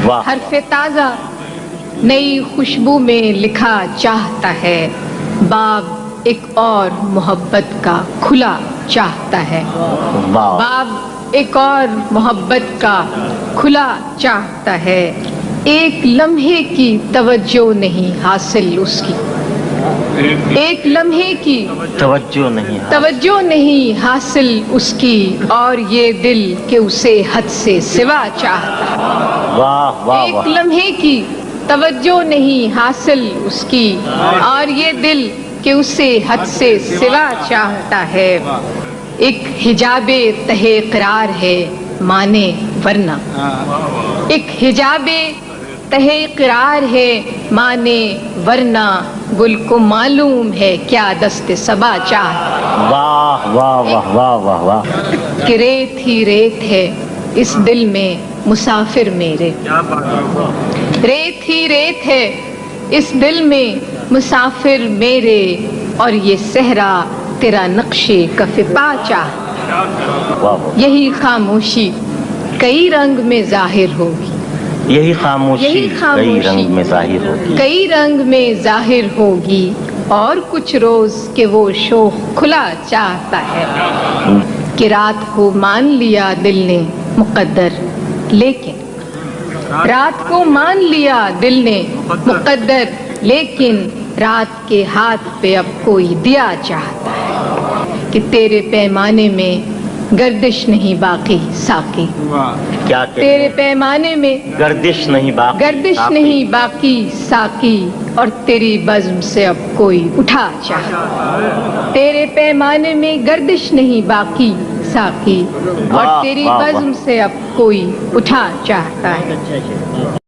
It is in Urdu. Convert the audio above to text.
واہ حرف تازہ نئی خوشبو میں لکھا چاہتا ہے، باب ایک اور محبت کا کھلا چاہتا ہے، واہ باب ایک اور محبت کا کھلا چاہتا ہے، ایک لمحے کی توجہ نہیں حاصل اس کی، ایک لمحے کی توجہ نہیں ہے، توجہ نہیں حاصل اس کی، اور یہ دل کہ اسے حد سے سوا چاہتا ہے، واہ واہ ایک واہ لمحے کی توجہ نہیں حاصل اس کی، اور یہ دل کہ اسے حد سے سوا چاہتا ہے، ایک حجاب تہے قرار ہے مانے ورنہ، ایک حجاب تہے قرار ہے مانے ورنہ، گل کو معلوم ہے کیا دست صبا چاہتا ہے، واہ واہ واہ واہ واہ واہ کہ ریت ہی ریت ہے اس دل میں مسافر میرے، ریت ہی ریت ہے اس دل میں مسافر میرے، اور یہ صحرا تیرا نقش کف پا چاہتا ہے، واہ یہی خاموشی کئی رنگ میں ظاہر ہوگی، یہی خاموشی کئی رنگ میں ظاہر ہوگی، کئی رنگ میں ظاہر ہوگی، اور کچھ روز کہ وہ شوق کھلا چاہتا ہے، کہ رات کو مان لیا دل نے مقدر لیکن، رات کو مان لیا دل نے مقدر لیکن، رات کے ہاتھ پہ اب کوئی دیا چاہتا ہے، کہ تیرے پیمانے میں گردش نہیں باقی ساقی، کیا تیرے پیمانے میں گردش نہیں باقی، گردش نہیں باقی ساقی، اور تیری بزم سے اب کوئی اٹھا چاہتا، تیرے پیمانے میں گردش نہیں باقی ساقی، اور تیری بزم سے اب کوئی اٹھا چاہتا ہے۔